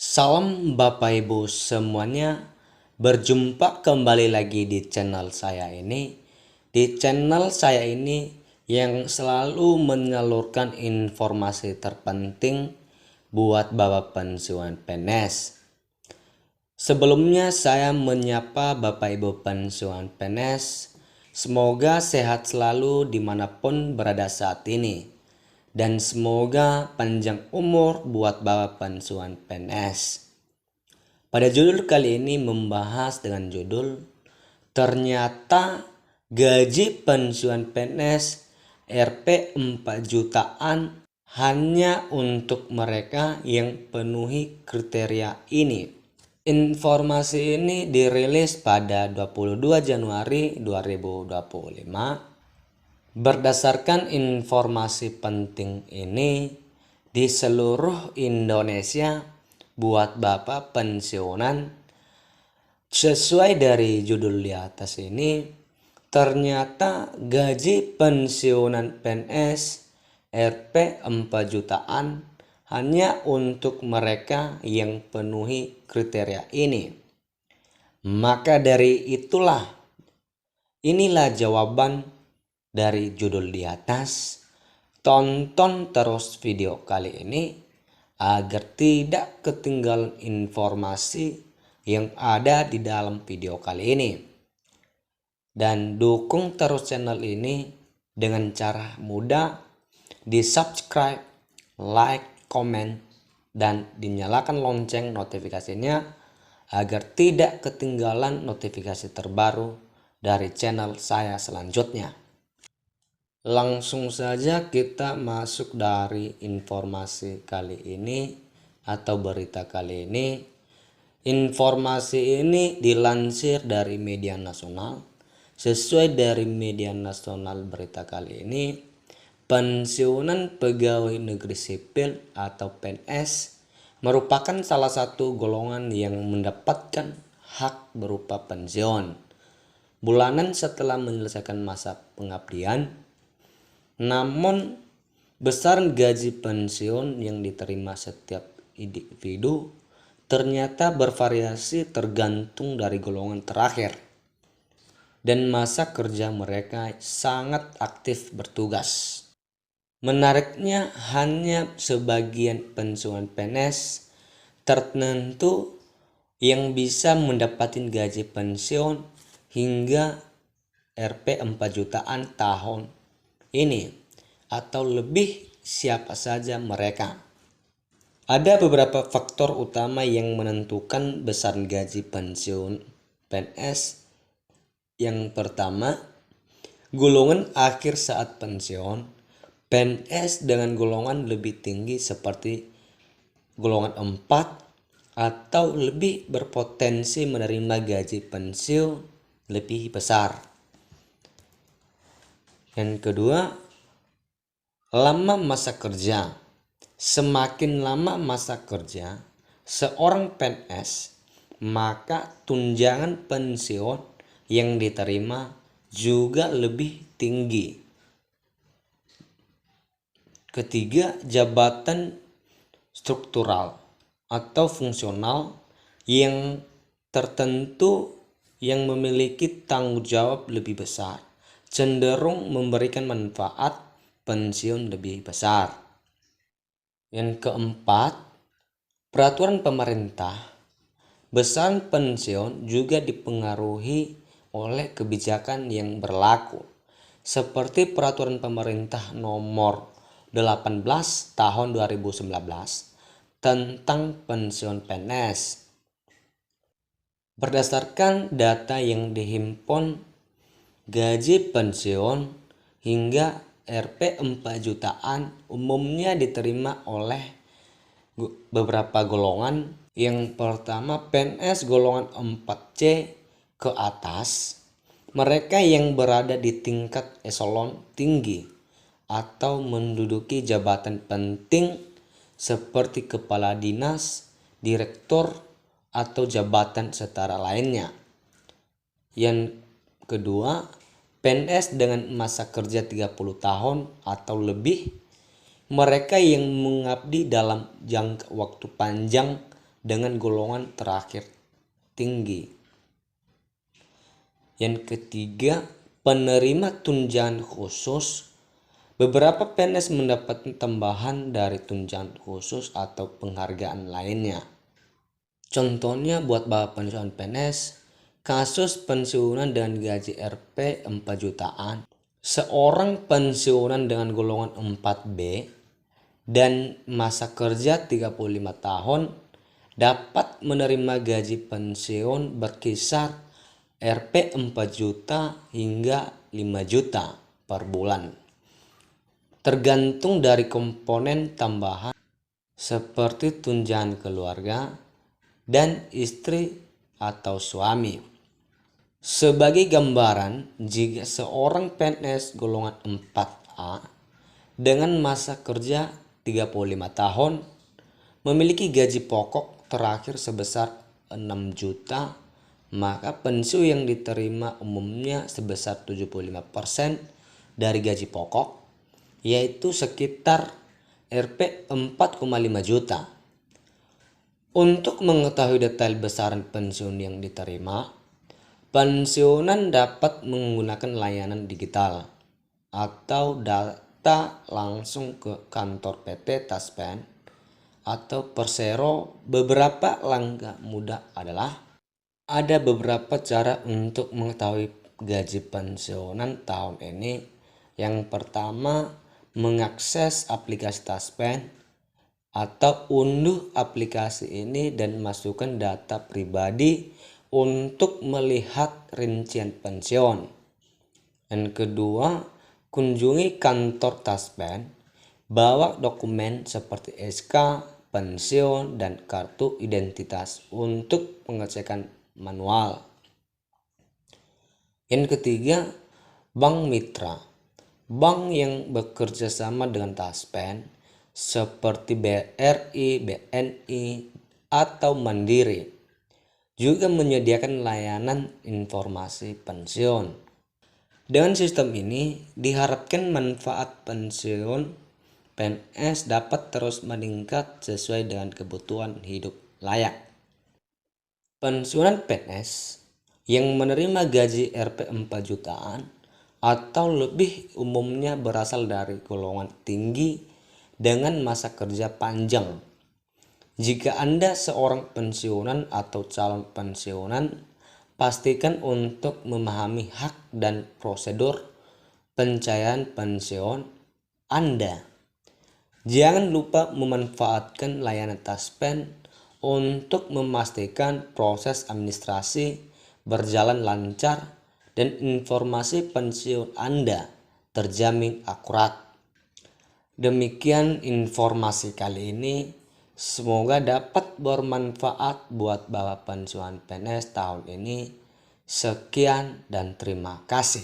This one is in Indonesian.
Salam Bapak Ibu semuanya, berjumpa kembali lagi di channel saya ini. Di channel saya ini yang selalu menyalurkan informasi terpenting buat Bapak pensiunan PNS. Sebelumnya saya menyapa Bapak Ibu pensiunan PNS, semoga sehat selalu dimanapun berada saat ini. Dan semoga panjang umur buat Bapak pensiunan PNS. Pada judul kali ini membahas dengan judul ternyata gaji pensiunan PNS Rp 4 jutaan hanya untuk mereka yang penuhi kriteria ini. Informasi ini dirilis pada 22 Januari 2025. Berdasarkan informasi penting ini, di seluruh Indonesia buat Bapak pensiunan, sesuai dari judul di atas ini, ternyata gaji pensiunan PNS Rp 4 jutaan hanya untuk mereka yang penuhi kriteria ini. Maka dari inilah jawaban dari judul di atas. Tonton terus video kali ini agar tidak ketinggalan informasi yang ada di dalam video kali ini. Dan dukung terus channel ini dengan cara mudah, di subscribe, like, komen, dan dinyalakan lonceng notifikasinya agar tidak ketinggalan notifikasi terbaru dari channel saya selanjutnya. Langsung saja kita masuk dari informasi kali ini atau berita kali ini. Informasi ini dilansir dari media nasional. Sesuai dari media nasional berita kali ini, pensiunan pegawai negeri sipil atau PNS merupakan salah satu golongan yang mendapatkan hak berupa pensiun bulanan setelah menyelesaikan masa pengabdian. Namun, besaran gaji pensiun yang diterima setiap individu ternyata bervariasi tergantung dari golongan terakhir dan masa kerja mereka sangat aktif bertugas. Menariknya, hanya sebagian pensiunan PNS tertentu yang bisa mendapatkan gaji pensiun hingga Rp 4 jutaan tahun ini atau lebih siapa saja mereka. Ada beberapa faktor utama yang menentukan besaran gaji pensiun PNS. Yang pertama, golongan akhir saat pensiun. PNS dengan golongan lebih tinggi seperti golongan 4 atau lebih berpotensi menerima gaji pensiun lebih besar. Yang kedua, lama masa kerja. Semakin lama masa kerja seorang PNS, maka tunjangan pensiun yang diterima juga lebih tinggi. Ketiga, jabatan struktural atau fungsional yang tertentu yang memiliki tanggung jawab lebih besar cenderung memberikan manfaat pensiun lebih besar. Yang keempat, peraturan pemerintah. Besaran pensiun juga dipengaruhi oleh kebijakan yang berlaku, seperti peraturan pemerintah nomor 18 tahun 2019 tentang pensiun PNS. Berdasarkan data yang dihimpun, gaji pensiun hingga Rp 4 jutaan umumnya diterima oleh beberapa golongan. Yang pertama, PNS golongan 4C ke atas, mereka yang berada di tingkat eselon tinggi atau menduduki jabatan penting seperti kepala dinas, direktur, atau jabatan setara lainnya. Yang kedua, PNS dengan masa kerja 30 tahun atau lebih, mereka yang mengabdi dalam jangka waktu panjang dengan golongan terakhir tinggi. Yang ketiga, penerima tunjangan khusus. Beberapa PNS mendapat tambahan dari tunjangan khusus atau penghargaan lainnya. Contohnya buat Bapak pensiunan PNS, kasus pensiunan dengan gaji Rp 4 jutaan. Seorang pensiunan dengan golongan 4B dan masa kerja 35 tahun dapat menerima gaji pensiun berkisar Rp 4 juta hingga 5 juta per bulan, tergantung dari komponen tambahan seperti tunjangan keluarga dan istri atau suami. Sebagai gambaran, jika seorang PNS golongan 4A dengan masa kerja 35 tahun memiliki gaji pokok terakhir sebesar 6 juta, maka pensiun yang diterima umumnya sebesar 75% dari gaji pokok, yaitu sekitar Rp 4,5 juta. Untuk mengetahui detail besaran pensiun yang diterima, pensiunan dapat menggunakan layanan digital atau data langsung ke kantor PT Taspen atau Persero. Beberapa langkah mudah adalah ada beberapa cara untuk mengetahui gaji pensiunan tahun ini. Yang pertama, mengakses aplikasi Taspen atau unduh aplikasi ini dan masukkan data pribadi untuk melihat rincian pensiun. Yang kedua, kunjungi kantor Taspen, bawa dokumen seperti SK, pensiun, dan kartu identitas untuk pengecekan manual. Yang ketiga, bank mitra. Bank yang bekerja sama dengan Taspen seperti BRI, BNI, atau Mandiri juga menyediakan layanan informasi pensiun. Dengan sistem ini diharapkan manfaat pensiun PNS dapat terus meningkat sesuai dengan kebutuhan hidup layak. Pensiunan PNS yang menerima gaji Rp 4 jutaan atau lebih umumnya berasal dari golongan tinggi dengan masa kerja panjang. Jika Anda seorang pensiunan atau calon pensiunan, pastikan untuk memahami hak dan prosedur pencairan pensiun Anda. Jangan lupa memanfaatkan layanan Taspen untuk memastikan proses administrasi berjalan lancar dan informasi pensiun Anda terjamin akurat. Demikian informasi kali ini. Semoga dapat bermanfaat buat Bapak pensiunan PNS tahun ini. Sekian dan terima kasih.